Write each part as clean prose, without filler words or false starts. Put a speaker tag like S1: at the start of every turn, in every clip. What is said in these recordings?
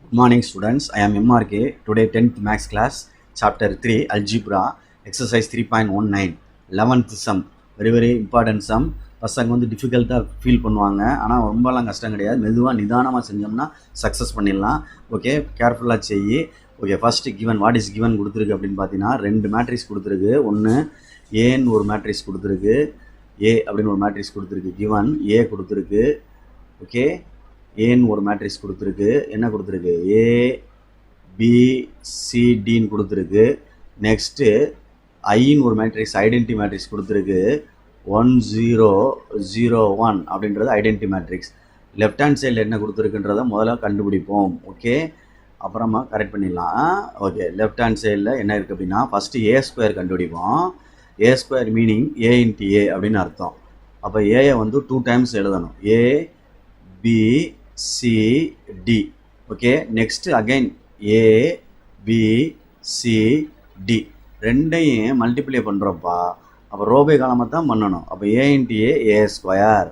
S1: Good morning students, I am MRK. Today 10th Max class, chapter 3, Algebra, exercise 3.19, 11th sum, very important sum. பசங்க வந்து டிஃபிகல்ட்டாக feel பண்ணுவாங்க, ஆனால் ரொம்பலாம் கஷ்டம் கிடையாது. மெதுவாக நிதானமாக செஞ்சோம்னா சக்ஸஸ் பண்ணிடலாம். ஓகே, கேர்ஃபுல்லாக செய்யி. Okay, first given, what is given கொடுத்துருக்கு அப்படின்னு பார்த்தீங்கன்னா 2 மேட்ரிக்ஸ் கொடுத்துருக்கு. ஒன்று ஏன்னு ஒரு மேட்ரிக்ஸ் கொடுத்துருக்கு, ஏ அப்படின்னு ஒரு மேட்ரிக்ஸ் கொடுத்துருக்கு. கிவன் ஏ கொடுத்துருக்கு. ஓகே, ஏன்னு ஒரு மேட்ரிக்ஸ் கொடுத்துருக்கு. என்ன கொடுத்துருக்கு? ஏ பி சி டின்னு கொடுத்துருக்கு. நெக்ஸ்ட்டு ஐன்னு ஒரு மேட்ரிக்ஸ், ஐடென்டி மேட்ரிக்ஸ் கொடுத்துருக்கு. 1 0 0 1 அப்படின்றது ஐடென்டி மேட்ரிக்ஸ். லெஃப்ட் ஹேண்ட் சைடில் என்ன கொடுத்துருக்குன்றதை முதல்ல கண்டுபிடிப்போம். ஓகே, அப்புறமா கரெக்ட் பண்ணிடலாம். ஓகே, லெஃப்ட் ஹேண்ட் சைடில் என்ன இருக்குது அப்படின்னா ஃபஸ்ட்டு ஏ ஸ்கொயர் கண்டுபிடிப்போம். A square meaning A into A அப்படின்னு அர்த்தம். அப்போ ஏயை வந்து 2 டைம்ஸ் எழுதணும். A B C D. Okay, next again A B C D ரெண்டையும் மல்டிப்ளை பண்ணுறப்பா. அப்போ ரோபே காலமாக தான் பண்ணணும். அப்போ A into A A square,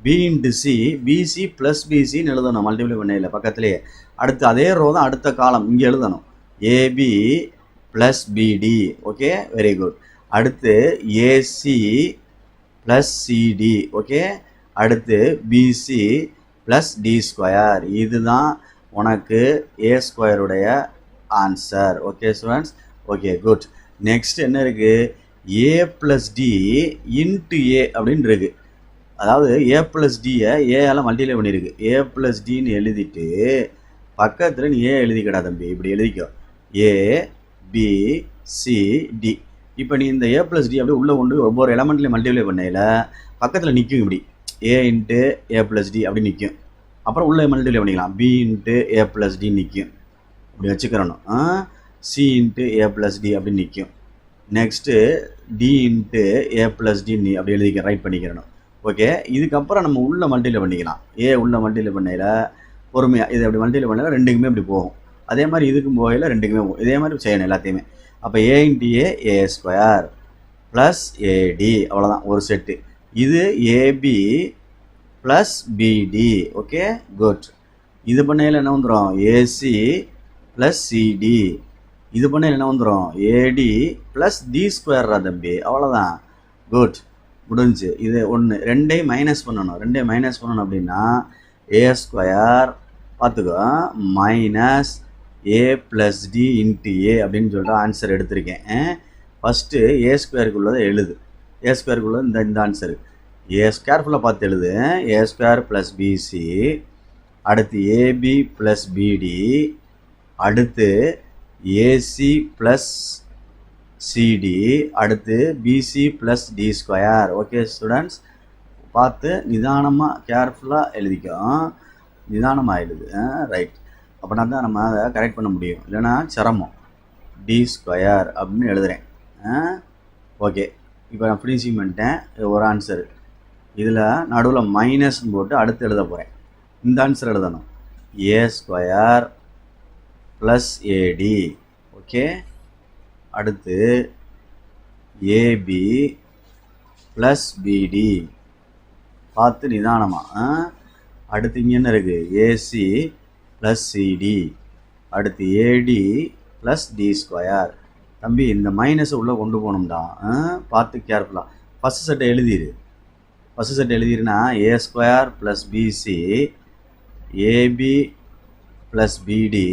S1: B into C BC plus பிசின்னு எழுதணும் மல்டிப்ளை பண்ணையில் பக்கத்துலேயே. அடுத்து அதே ரோ தான் அடுத்த காலம் இங்கே எழுதணும், AB plus BD. Okay, very good. அடுத்து ஏசி ப்ளஸ் சிடி. ஓகே, அடுத்து பிசி ப்ளஸ் டி ஸ்கொயர். இதுதான் உனக்கு ஏ ஸ்கொயருடைய answer. Okay students, okay good. Next என்ன இருக்குது? A plus D into A அப்படின்னு இருக்குது. அதாவது ஏ ப்ளஸ் டியை ஏயால் மல்டிப்ளை பண்ணியிருக்கு. ஏ ப்ளஸ் டின்னு எழுதிட்டு பக்கத்தில் நீ ஏ எழுதிக்கடா தம்பி, இப்படி எழுதிக்கோ, ஏ பி சி டி. இப்போ நீ இந்த ஏ ப்ளஸ் டி அப்படியே உள்ளே கொண்டு ஒவ்வொரு எலமெண்ட்லேயும் மல்டிப்ளை பண்ணையில் பக்கத்தில் நிற்கும் இப்படி, ஏ இன்ட்டு ஏ ப்ளஸ் டி அப்படி நிற்கும். அப்புறம் உள்ளே மல்டிப்ளை பண்ணிக்கலாம், பி இன்ட்டு ஏ ப்ளஸ் டி நிற்கும், இப்படி வச்சுக்கிறணும். சி இன்ட்டு ஏ ப்ளஸ் டி அப்படி நிற்கும். நெக்ஸ்ட்டு டி இன்ட்டு ஏ ப்ளஸ் டி அப்படி எழுதிக்க ரைட் பண்ணிக்கிறணும். ஓகே, இதுக்கப்புறம் நம்ம உள்ளே மல்டிப்ளை பண்ணிக்கலாம். ஏ உள்ளே மல்டிப்ளை பண்ணையில் பொறுமையாக இதை அப்படி மல்டிப்ளை பண்ணையில் ரெண்டுக்குமே இப்படி போகும். அதே மாதிரி இதுக்கும் போகையில் ரெண்டுக்குமே போகும். இதே மாதிரி செய்யணும் எல்லாத்தையுமே. அப்போ A into A A square plus AD, அவ்வளோதான் ஒரு செட்டு. இது AB plus BD. Okay good. இது பண்ணையில் என்ன வந்துடும்? AC plus CD. இது பண்ணையில் என்ன வந்துடும்? ஏடி ப்ளஸ் டி ஸ்கொயர்ரா தம்பி, அவ்வளோதான். குட், முடிஞ்சு. இது ஒன்று. ரெண்டையும் மைனஸ் பண்ணணும் அப்படின்னா ஏ ஸ்கொயர் பார்த்துக்கோ minus A plus D into A அப்படின்னு சொல்லிட்டு ஆன்சர் எடுத்திருக்கேன். ஃபஸ்ட்டு ஏ ஸ்கொயருக்குள்ளதை எழுது. ஏ ஸ்கொயருக்குள்ளது இந்த ஆன்சரு. ஏ கேர்ஃபுல்லாக பார்த்து எழுது. ஏ ஸ்கொயர் ப்ளஸ் பிசி, அடுத்து ஏபி ப்ளஸ் பிடி, அடுத்து ஏசி ப்ளஸ் சிடி, அடுத்து BC plus D square. Okay students, பார்த்து நிதானமாக கேர்ஃபுல்லாக எழுதிக்கோ. நிதானமாக எழுது. ரைட். அப்படின்னா தான் நம்ம அதை கரெக்ட் பண்ண முடியும், இல்லைன்னா சிரமம். டி ஸ்கொயர் அப்படின்னு எழுதுகிறேன். ஓகே, இப்போ நான் ஃபினிஷிங் பண்ணிட்டேன். ஒரு ஆன்சரு. இதில் நடுவில் மைனஸ்ன்னு போட்டு அடுத்து எழுத போகிறேன். இந்த ஆன்சர் எழுதணும், ஏ ஸ்கொயர் ப்ளஸ் ஏடி. ஓகே, அடுத்து ஏபி ப்ளஸ் பிடி. பார்த்து நிதானமாக. அடுத்து இங்கே என்ன இருக்குது? ஏசி ப்ளஸ் சிடி, அடுத்து ஏடி ப்ளஸ் டி ஸ்கொயர். தம்பி இந்த மைனஸை உள்ளே கொண்டு போகணும்டா, பார்த்து கேர்ஃபுல்லாக. ஃபஸ்ட்டு செட்டை எழுதிடு. ஃபஸ்ட்டு செட் எழுதிருன்னா A square plus BC, AB plus BD,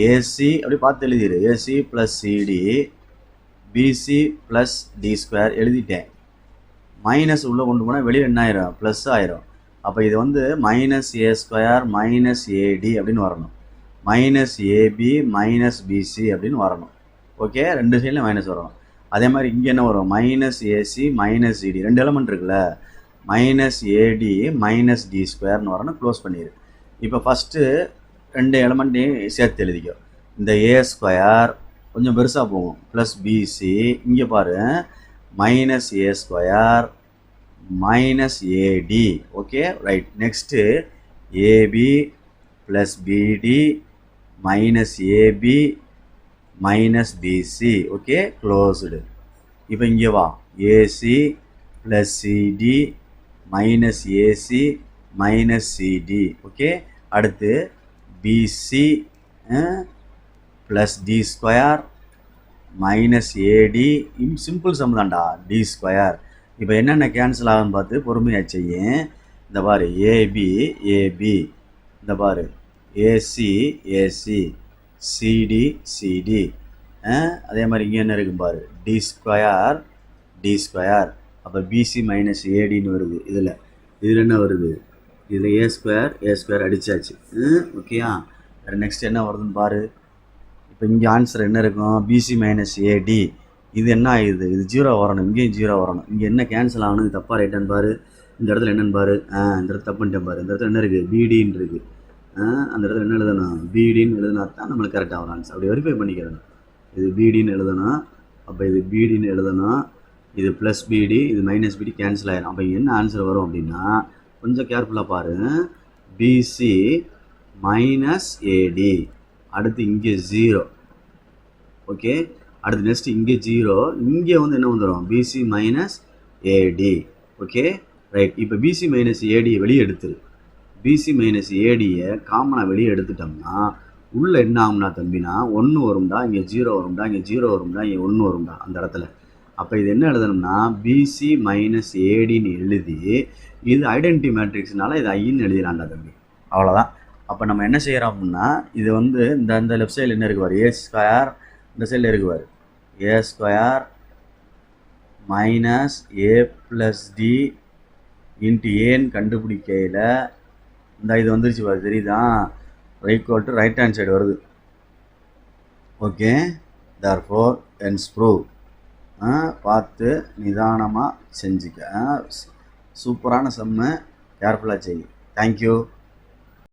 S1: AC அப்படி பார்த்து எழுதிடு. AC plus CD, BC plus D square எழுதிட்டேன். மைனஸ் உள்ளே கொண்டு போனால் வெளியில் என்ன ஆயிரும்? ப்ளஸ் ஆயிரும். அப்போ இது வந்து மைனஸ் ஏ ஸ்கொயர் மைனஸ் ஏடி அப்படின்னு வரணும், மைனஸ் ஏபி மைனஸ் பிசி அப்படின்னு வரணும். ஓகே, ரெண்டு சைடில் மைனஸ் வரணும். அதே மாதிரி இங்கே என்ன வரும்? மைனஸ் ஏசி மைனஸ் சிடி, ரெண்டு எலமெண்ட் இருக்குல்ல, மைனஸ் ஏடி மைனஸ் டி ஸ்கொயர்னு வரணும். க்ளோஸ் பண்ணிடு. இப்போ ஃபஸ்ட்டு ரெண்டு எலமெண்ட்டையும் சேர்த்து எழுதிக்கோ. இந்த ஏ ஸ்கொயர் கொஞ்சம் பெருசாக போகும், ப்ளஸ் பிசி. இங்கே பாரு, minus A square minus AD. Okay right. Next AB plus BD minus AB minus BC. Okay, closed. இப்போ இங்கே வா, AC plus CD minus AC minus CD. Okay, அடுத்து BC plus D square minus AD simple sum தான்டா D square. இப்போ என்னென்ன cancel ஆகுன்னு பார்த்து பொறுமையாக செய்யும். இந்த பாரு ஏபி ஏபி, இந்த பாரு ஏசி ஏசி, சிடி சிடி, அதே மாதிரி இங்கே என்ன இருக்கும் பாரு டி ஸ்கொயர் டி ஸ்கொயர். அப்போ பிசி மைனஸ் ஏடின்னு வருது. இதில் என்ன வருது, இதில் ஏ ஸ்கொயர் அடித்தாச்சு. ஓகேயா, வேறு நெக்ஸ்ட் என்ன வருதுன்னு பாரு. இப்போ இங்கே ஆன்சர் என்ன இருக்கும், பிசி மைனஸ் ஏடி. இது என்ன ஆகுது, இது 0 வரணும், இங்கேயும் 0 வரணும். இங்கே என்ன கேன்சல் ஆகணும், இது தப்பாக ரைட்டான்னு பாரு. இந்த இடத்துல என்னன்னு பாரு, இந்த இடத்துல தப்புன்ட்டேன் பாரு. இந்த இடத்துல என்ன இருக்குது, பிடின்னு இருக்குது. அந்த இடத்துல என்ன எழுதணும், பிடின்னு எழுதினா தான் நம்மளுக்கு கரெக்டாக வரும் ஆன்சர். அப்படி வெரிஃபை பண்ணிக்கிறணும். இது பிடின்னு எழுதணும், அப்போ இது பிடின்னு எழுதணும். இது ப்ளஸ் பிடி, இது மைனஸ் பிடி கேன்சல் ஆகிடும். அப்போ என்ன ஆன்சர் வரும் அப்படின்னா, கொஞ்சம் கேர்ஃபுல்லாக பாரு, பிசி மைனஸ் ஏடி. அடுத்து இங்கே 0. ஓகே, அடுத்து நெக்ஸ்ட் இங்கே 0, இங்கே வந்து என்ன வந்துடும், BC minus AD. Okay right. இப்போ பிசி மைனஸ் ஏடியை வெளியே எடுத்துரு. பிசி மைனஸ் ஏடியை காமனாக வெளியே எடுத்துட்டோம்னா உள்ளே என்ன ஆகும்னா தம்பினா 1 வரும்டா, இங்கே 0 வரும்டா, இங்கே 0 வரும்டா, இங்கே 1 வரும்டா அந்த இடத்துல. அப்போ இது என்ன எழுதணும்னா பிசி மைனஸ் ஏடின்னு எழுதி, இது ஐடென்டிட்டி மேட்ரிக்ஸ்னால இது ஐன்னு எழுதிடலாம்டா தம்பி. அவ்வளோதான். அப்போ நம்ம என்ன செய்கிறோம் அப்படின்னா, இது வந்து இந்த லெஃப்ட் சைடில் என்ன இருக்குவார், ஏ ஸ்கொயர், இந்த சைடில் இருக்குவார் A square minus A plus D into ஏன்னு கண்டுபிடிக்கையில் இந்த இது வந்துருச்சு பாரு, தெரியுதா, equal to right hand side வருது. Okay, therefore hence prove. பார்த்து நிதானமாக செஞ்சுக்க. சூப்பரான சம்மு, கேர்ஃபுல்லாக செய். தேங்க்யூ.